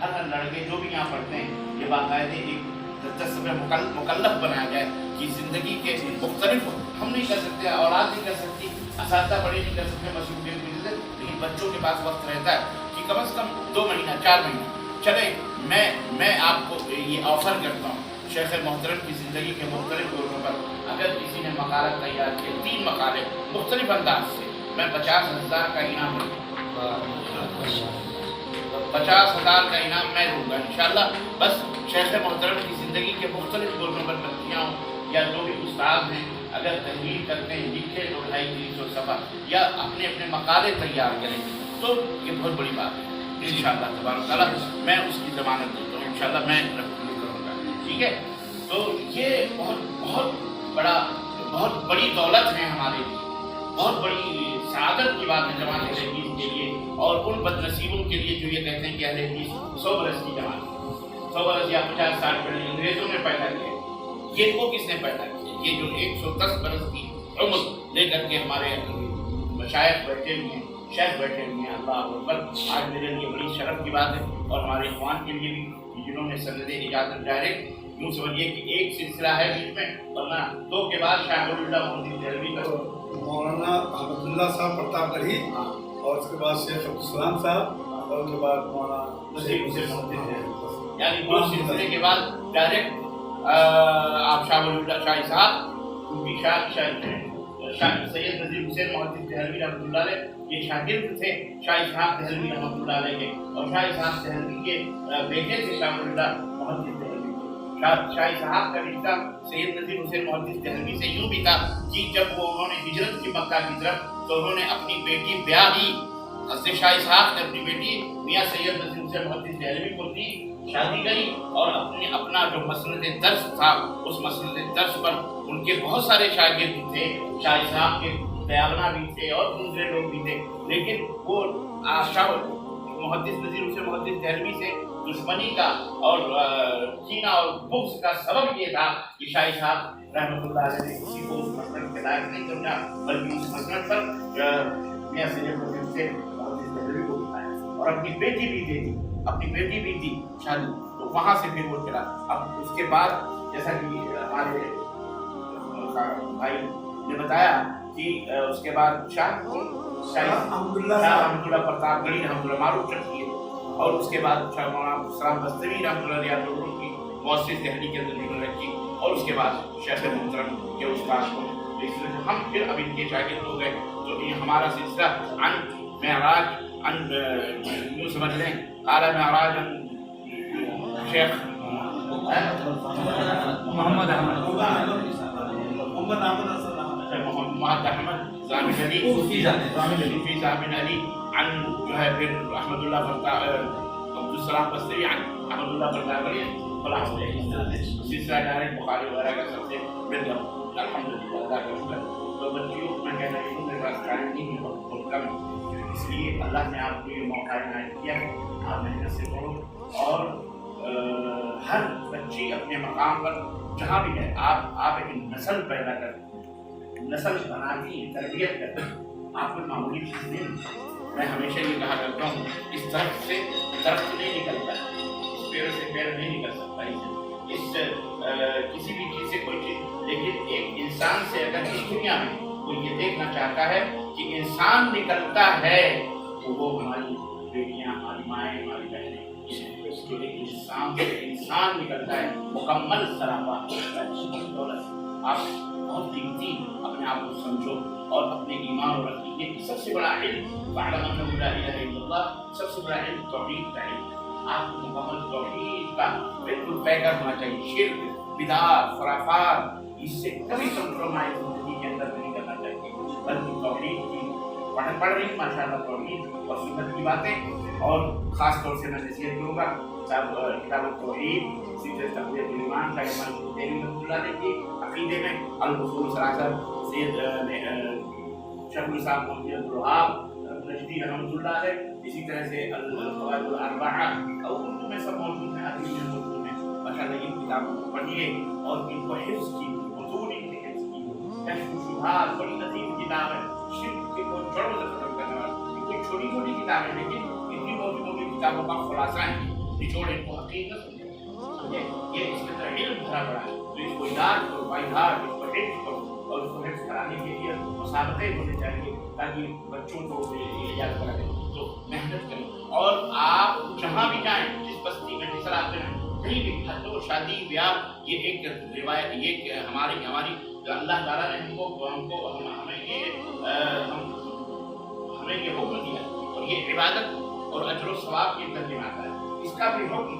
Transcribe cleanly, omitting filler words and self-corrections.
हर लड़के जो भी यहाँ पढ़ते हैं, ये बाकायदे एक दस्तूर मुकल्लफ बनाया जाए कि ज़िंदगी के मुख्तलिफ हम नहीं कर सकते, औलाद नहीं कर सकती, असातिज़ा बड़े नहीं कर सकते मशरूबियत की वजह से, लेकिन बच्चों के पास वक्त रहता है कि कम से कम 2 महीना 4 महीना चले। मैं आपको ये ऑफ़र करता हूँ शेख मोहतरम की ज़िंदगी के मुख्तलिफ गोलों पर अगर किसी ने मकाला तैयार किए, 3 मकाले मुख्तलिफ अंदाज से, मैं 50,000 का इनाम दूँगा, 50,000 का इनाम मैं दूँगा इंशाअल्लाह। बस शेख मोहतरम की ज़िंदगी के मुख्तलिफ गोलों पर बच्चियाँ हों या जो भी उस्ताद हैं अगर तहरीर करते हैं, लिखे 2-250 सफ़ा या अपने अपने मकाले तैयार करें तो ये बहुत बड़ी बात है इंशाअल्लाह तबारक तआला। मैं उसकी ज़मानत देता हूँ इंशाअल्लाह, मैं करूँगा, ठीक है। तो ये बहुत बड़ी दौलत है हमारे लिए, बहुत बड़ी सआदत की बात है जमात अहले हदीस के लिए और उन बदनसीबों के लिए जो ये कहते हैं कि अहले हदीस 100 बरस की जमात, 100 बरस या 50 साल पहले अंग्रेज़ों ने पैदा किया। ये को किसने पैदा किया? ये जो 110 बरस की उम्र लेकर के हमारे मशाइख बैठे हुए हैं, शेख बैठे हुए हैं, अल्लाह अकबर। आज मेरे लिए बड़ी शर्फ की बात है और हमारे इख्वान के लिए भी जिन्होंने सनद इजाज़त डायरेक्ट यूँ समझिए कि एक सिलसिला है बीच में, वरना 2 के बाद शाहरुल्लाह मोहम्मद देहलवी का मौलाना अहमदुल्ला साहब प्रतापगढ़ी और उसके बाद शेख अब्दुल साहब और उसके बाद मौलाना नसीब हुसैन मोहम्मद देहलवी, यानी 2 सिलसिले के बाद डायरेक्ट आप शाहरुल्लाह शाही साहब उनकी सैयद नसीब हुसैन मोहम्मद देहलवी रहमतुल्लाह अलैह ये शागिर्द थे शाही साहब देहलवी रहमतुल्लाह अलैह के, और शाही साहब देहलवी के बेटे थे शाहरुल्लाह मोहम्मद देहलवी। शाही साहब का रिश्ता सैयद नसीब हुसैन मोहम्मद देहलवी से यूँ भी था कि जब वो उन्होंने हिजरत की मक्का की तरफ तो उन्होंने अपनी बेटी ब्याही हज़रत शाही साहब ने अपनी बेटी मियाँ सैयद नसीब हुसैन मोहम्मद देहलवी को दी, शादी करी और अपना जो मसनद दर्स था उस मसनद दर्स पर उनके बहुत सारे शागिर्द थे, शाही साहब के दयावना भी थे और दूसरे लोग भी थे, लेकिन वो शाह मुहद्दिस नज़ीर हुसैन मोहम्मद देहलवी से दुश्मनी का और कीना और बुग़्ज़ का सबब ये था कि शाही साहब रहमतुल्लाह अलैह ने किसी को उस मसनद के लायक नहीं समझा, बल्कि उस मसनद पर मियाँ सैयद हुसैन मोहम्मद देहलवी को बिठाया और अपनी बेटी भी दे दी, अपनी बेटी भी दी शादी। तो वहाँ से फिर वो चला। अब उसके बाद जैसा कि हमारे भाई ने बताया कि उसके बाद शाह अहमदुल्ला प्रतापगढ़ी रहमतुल्लाह मारूफ शख्सियत, और उसके बाद शाह मौलाना सलाम बस्तवी रहमतुल्लाह अलैह की मुअस्सिस दिल्ली के अंदर निकल रखी, और उसके बाद शेख मोहतरम के उस्ताद को हम फिर अब इनके शागिर्द हो गए। तो ये हमारा सिलसिला अन मेराज अन यूँ समझ लें आला मेराज शेख मोहम्मद अहमद ज़ामिन अली अन जो है फिर अहमदुल्लाह अब्दुल बस्तवी अन अहमदुल्लाह प्रतापगढ़ी सिलसिला डायरेक्ट बुखारी वगैरह का सबसे बिल्कुल अल्हम्दुलिल्लाह। तो बच्चियों मैं कहना चाहूँ मेरे पास टाइम नहीं है, बहुत कम, इसलिए अल्लाह ने आपको ये मौका इनायत किया है, आप मेहनत से पढ़ो और हर बच्ची अपने मकाम पर जहाँ भी है आप एक नस्ल पैदा कर, नस्ल बनाती तरबियत कर, आपको मामूली चीज़ नहीं। मैं हमेशा ये कहा करता हूँ इस तरफ से तरफ नहीं निकलता, इस पैर से पैर नहीं निकल सकता, इस किसी भी चीज़ से कोई चीज़, लेकिन एक इंसान से अगर इस दुनिया में कोई ये देखना चाहता है कि इंसान निकलता है तो वो हमारी बेटियाँ, हमारी माएँ, हमारी बहनें, जो एक इंसान निकलता है मुकम्मल सरापा दौलत। आप बहुत कीमती अपने आप को समझो और अपने ईमान और अक़ीदे की सबसे बड़ा इल्म सबसे बड़ा इल्म तौहीद का इल्म। आपको मुकम्मल तौहीद का बिल्कुल पैकर होना चाहिए। शिर्क, बिदअत, खुराफात इससे कभी कंप्रोमाइज़ ज़िंदगी के अंदर नहीं करना चाहिए, बल्कि तौहीद की पढ़ रही माशाअल्लाह तौहीद और सुन्नत की बातें, और ख़ास तौर से मैं नसीहत करूँगा किताब तौहीद सीरत तक़वियतुल ईमान का इमाम देहलवी रहमतुल्लाह अलैह की अक़ीदे में अल-उसूल सलासा सैयद शेखुल इस्लाम मोहम्मद अब्दुल वहाब नजदी रहमतुल्लाह अलैह, इसी तरह से अल-क़वाइदुल अर्बआ और उर्दू में सब मौजूद हैं, अरबी में मौजूद हैं। माशाअल्लाह इन किताबों को पढ़िए और इनको हिफ्ज़ कीजिए, हुज़ूर इनके हिफ्ज़ कीजिए। कश्फ़ शुबहात बड़ी अज़ीम किताब है, शिर्क के बहुत जड़ों से खत्म करने वाली। कोई छोटी छोटी किताब है लेकिन इतनी मोटी मोटी किताबों का खुलासा है। निचोड़ इनको हकीक न समझे, ये इसके अंदर इल्म भरा पड़ा है, तो इसको याद करो, बाई हार्ट इसको हिफ्ज करो, और उसको हिफ्ज कराने के लिए मुसाबके होने चाहिए ताकि बच्चों को ये याद कराए। तो मेहनत करें, और आप जहाँ भी जाएं, जिस बस्ती में, जिस इलाके में, कहीं भी तो शादी ब्याह, ये एक रिवायत, ये हमारी अल्लाह ताला ने हमें ये हुक्म दिया, और ये इबादत और अजर सवाब के अंदर आता है। इसका भी हुक्म